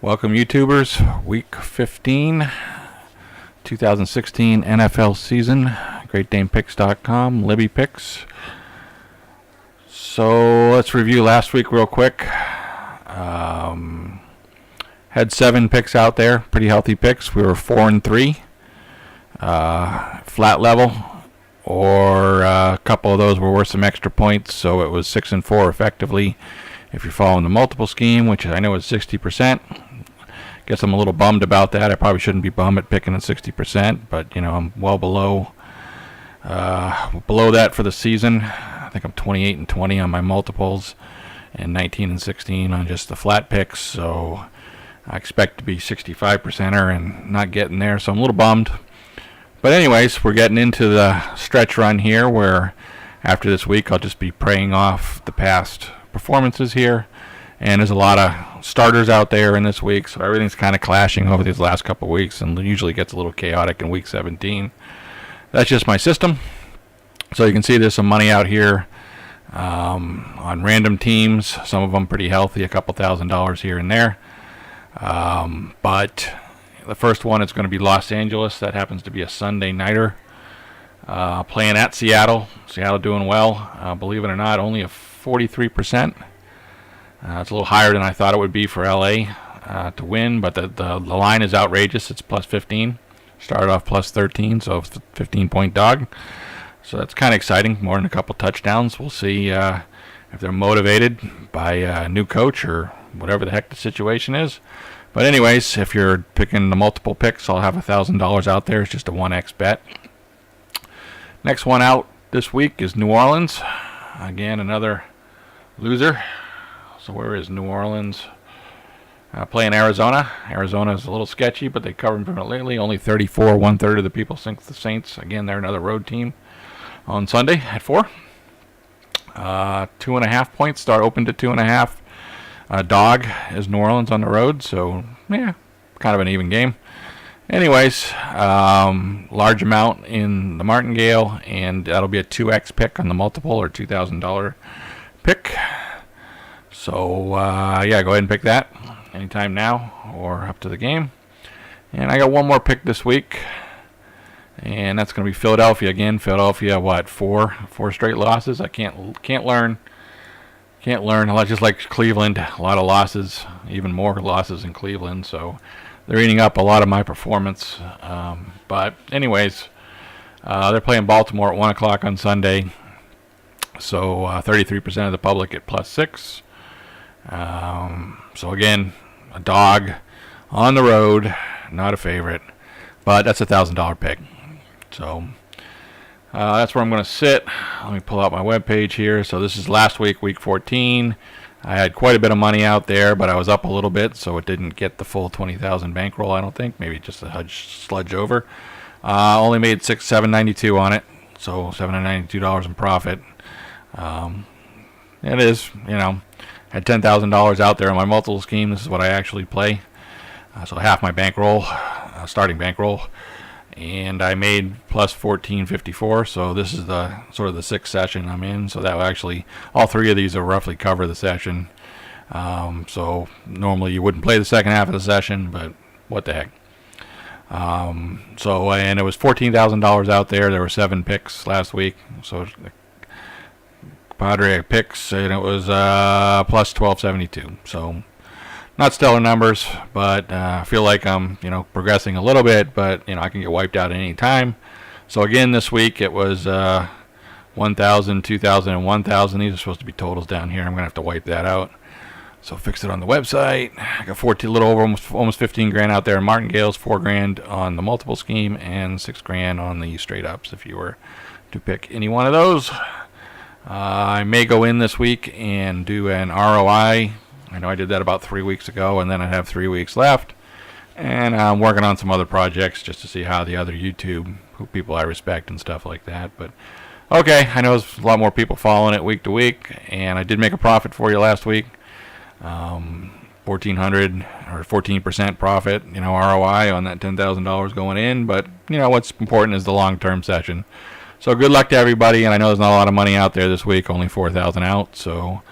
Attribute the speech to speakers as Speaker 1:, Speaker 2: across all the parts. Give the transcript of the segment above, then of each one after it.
Speaker 1: Welcome, YouTubers. Week 15, 2016 NFL season. GreatDanePicks.com, Libby Picks. So let's review last week real quick. Had 7 picks out there, pretty healthy picks. We were 4-3, flat level, or a couple of those were worth some extra points, so it was 6-4 effectively. If you're following the multiple scheme, which I know is 60%. Guess I'm a little bummed about that. I probably shouldn't be bummed at picking at 60%, but you know, I'm well below that for the season. I think I'm 28-20 on my multiples and 19-16 on just the flat picks, so I expect to be 65%er and not getting there, so I'm a little bummed. But anyways, we're getting into the stretch run here where after this week I'll just be praying off the past performances here. And there's a lot of starters out there in this week, so everything's kind of clashing over these last couple of weeks, and usually gets a little chaotic in week 17. That's just my system. So you can see there's some money out here on random teams. Some of them pretty healthy, a couple $1,000s here and there. But the first one is going to be Los Angeles. That happens to be a Sunday nighter. Playing at Seattle. Seattle doing well. Believe it or not, only a 43%. It's a little higher than I thought it would be for LA to win, but the line is outrageous. It's plus 15. Started off plus 13, so 15-point dog. So that's kind of exciting, more than a couple touchdowns. We'll see if they're motivated by a new coach or whatever the heck the situation is. But anyways, if you're picking the multiple picks, I'll have $1,000 out there. It's just a 1x bet. Next one out this week is New Orleans. Again, another loser. So where is New Orleans? Playing Arizona. Arizona is a little sketchy, but they covered them lately. Only 34, 1/3 of the people think the Saints. Again, they're another road team on Sunday at 4. 2.5 points. Start open to 2.5. Dog is New Orleans on the road, so yeah, kind of an even game. Anyways, large amount in the martingale, and that'll be a 2x pick on the multiple, or $2,000 pick. So, yeah, go ahead and pick that anytime now or up to the game. And I got one more pick this week, and that's going to be Philadelphia again. Philadelphia, what, four straight losses? I can't learn. Can't learn. A lot, just like Cleveland, a lot of losses, even more losses in Cleveland. So they're eating up a lot of my performance. But anyways, they're playing Baltimore at 1 o'clock on Sunday. So 33% of the public at plus 6. So again, a dog on the road, not a favorite, but that's a $1,000 pick. So that's where I'm going to sit. Let me pull out my webpage here. So this is last week, week 14. I had quite a bit of money out there, but I was up a little bit, so it didn't get the full 20,000 bankroll, I don't think. Maybe just a sludge over. Only made $792 on it, so $792 in profit. It is, you know, had $10,000 out there on my multiple scheme. This is what I actually play. So half my bankroll, starting bankroll, and I made plus 1454. So this is the sort of the 6th session I'm in. So that will actually, all 3 of these will roughly cover the session. So normally you wouldn't play the second half of the session, but what the heck. So, and it was $14,000 out there. There were 7 picks last week. So Padre picks, and it was plus 1272. So not stellar numbers, but I feel like I'm, you know, progressing a little bit, but you know, I can get wiped out at any time. So again, this week it was 1,000, 2,000, and 1,000. These are supposed to be totals down here. I'm gonna have to wipe that out. So fix it on the website. I got 14, little over almost 15 grand out there in martingales, 4 grand on the multiple scheme, and 6 grand on the straight ups if you were to pick any one of those. I may go in this week and do an ROI. I know I did that about 3 weeks ago, and then I have 3 weeks left. And I'm working on some other projects just to see how the other YouTube people I respect and stuff like that. But okay, I know there's a lot more people following it week to week, and I did make a profit for you last week. 1,400 or 14% profit, you know, ROI on that $10,000 going in. But you know what's important is the long-term session. So good luck to everybody, and I know there's not a lot of money out there this week, only 4,000 out. So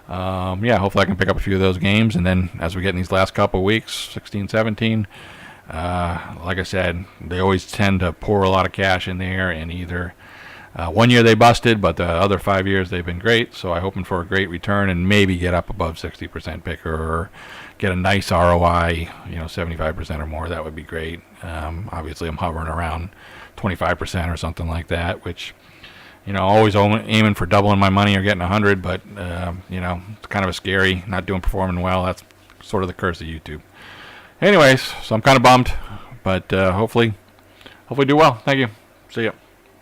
Speaker 1: Yeah, hopefully I can pick up a few of those games. And then as we get in these last couple of weeks, 16, 17, like I said, they always tend to pour a lot of cash in there, and either one year they busted, but the other 5 years they've been great. So I'm hoping for a great return and maybe get up above 60% picker or get a nice ROI, 75% or more. That would be great. Obviously, I'm hovering around 25% or something like that, which, always aiming for doubling my money or getting 100, but, it's kind of a scary, not performing well. That's sort of the curse of YouTube. Anyways, so I'm kind of bummed, but hopefully do well. Thank you. See ya.